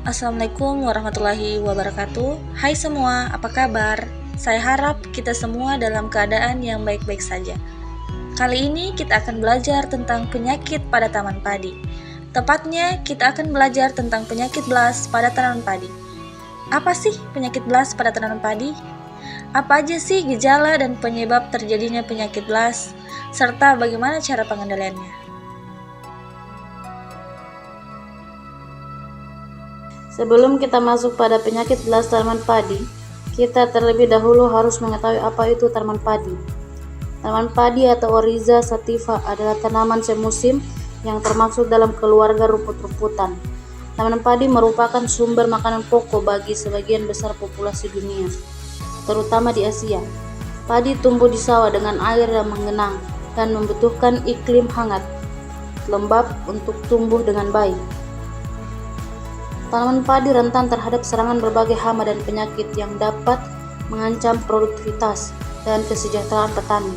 Assalamualaikum warahmatullahi wabarakatuh. Hai semua, apa kabar? Saya harap kita semua dalam keadaan yang baik-baik saja. Kali ini kita akan belajar tentang penyakit pada tanaman padi. Tepatnya, kita akan belajar tentang penyakit blast pada tanaman padi. Apa sih penyakit blast pada tanaman padi? Apa aja sih gejala dan penyebab terjadinya penyakit blast? Serta bagaimana cara pengendaliannya? Sebelum kita masuk pada penyakit blast tanaman padi, kita terlebih dahulu harus mengetahui apa itu tanaman padi. Tanaman padi atau Oryza sativa adalah tanaman semusim yang termasuk dalam keluarga rumput-rumputan. Tanaman padi merupakan sumber makanan pokok bagi sebagian besar populasi dunia, terutama di Asia. Padi tumbuh di sawah dengan air yang mengenang dan membutuhkan iklim hangat, lembab untuk tumbuh dengan baik. Tanaman padi rentan terhadap serangan berbagai hama dan penyakit yang dapat mengancam produktivitas dan kesejahteraan petani.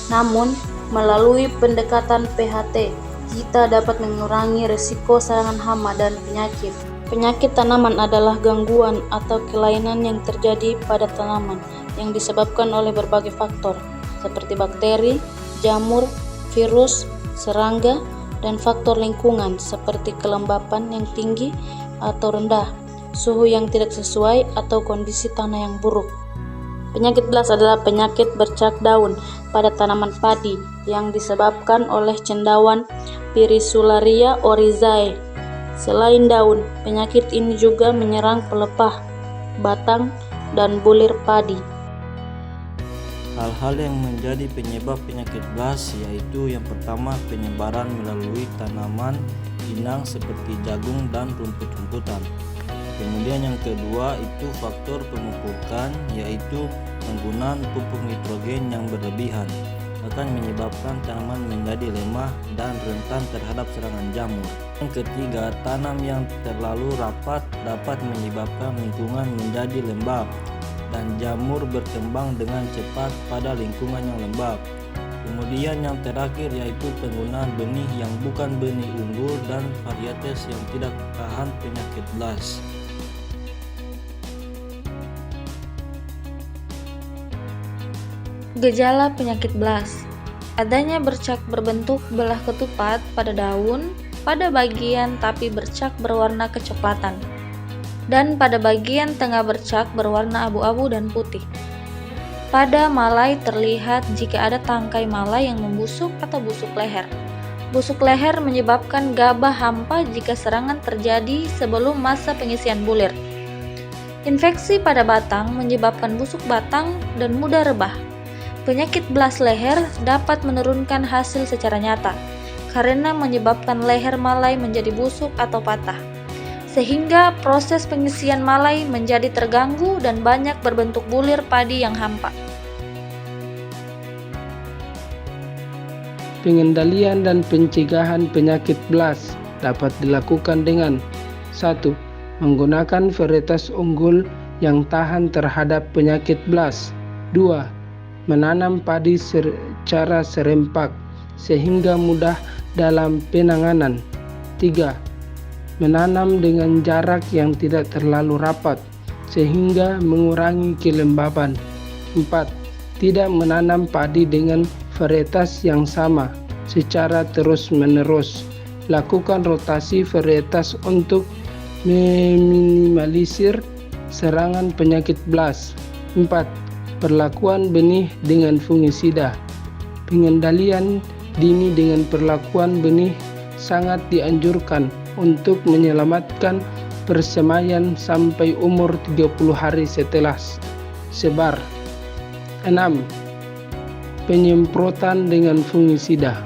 Namun, melalui pendekatan PHT, kita dapat mengurangi risiko serangan hama dan penyakit. Penyakit tanaman adalah gangguan atau kelainan yang terjadi pada tanaman yang disebabkan oleh berbagai faktor, seperti bakteri, jamur, virus, serangga, dan faktor lingkungan seperti kelembapan yang tinggi atau rendah, suhu yang tidak sesuai, atau kondisi tanah yang buruk. Penyakit blast adalah penyakit bercak daun pada tanaman padi yang disebabkan oleh cendawan Pirisularia oryzae. Selain daun, penyakit ini juga menyerang pelepah, batang, dan bulir padi. Hal-hal yang menjadi penyebab penyakit blast yaitu yang pertama penyebaran melalui tanaman inang seperti jagung dan rumput-rumputan. Kemudian yang kedua itu faktor pemupukan, yaitu penggunaan pupuk nitrogen yang berlebihan akan menyebabkan tanaman menjadi lemah dan rentan terhadap serangan jamur. Yang ketiga, tanam yang terlalu rapat dapat menyebabkan lingkungan menjadi lembab dan jamur berkembang dengan cepat pada lingkungan yang lembab. Kemudian yang terakhir yaitu penggunaan benih yang bukan benih unggul dan varietas yang tidak tahan penyakit blast. Gejala penyakit blast: adanya bercak berbentuk belah ketupat pada daun, pada bagian tapi bercak berwarna kecoklatan, dan pada bagian tengah bercak berwarna abu-abu dan putih. Pada malai terlihat jika ada tangkai malai yang membusuk atau busuk leher. Busuk leher menyebabkan gabah hampa jika serangan terjadi sebelum masa pengisian bulir. Infeksi pada batang menyebabkan busuk batang dan mudah rebah. Penyakit blast leher dapat menurunkan hasil secara nyata karena menyebabkan leher malai menjadi busuk atau patah, sehingga proses pengisian malai menjadi terganggu dan banyak berbentuk bulir padi yang hampa. Pengendalian dan pencegahan penyakit blast dapat dilakukan dengan 1. Menggunakan varietas unggul yang tahan terhadap penyakit blast. 2. Menanam padi secara serempak sehingga mudah dalam penanganan. 3. Menanam dengan jarak yang tidak terlalu rapat sehingga mengurangi kelembaban. 4. Tidak menanam padi dengan varietas yang sama secara terus-menerus. Lakukan rotasi varietas untuk meminimalisir serangan penyakit blast. 4. Perlakuan benih dengan fungisida. Pengendalian dini dengan perlakuan benih sangat dianjurkan untuk menyelamatkan persemaian sampai umur 30 hari setelah sebar. 6. Penyemprotan dengan fungisida.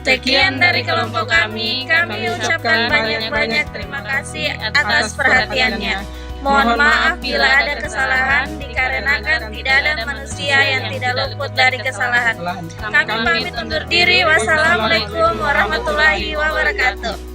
Sekian dari kelompok kami ucapkan banyak-banyak terima kasih atas perhatiannya. Mohon maaf bila ada kesalahan, dikarenakan tidak ada manusia yang tidak luput dari kesalahan. Kami pamit undur diri. Wassalamualaikum warahmatullahi wabarakatuh.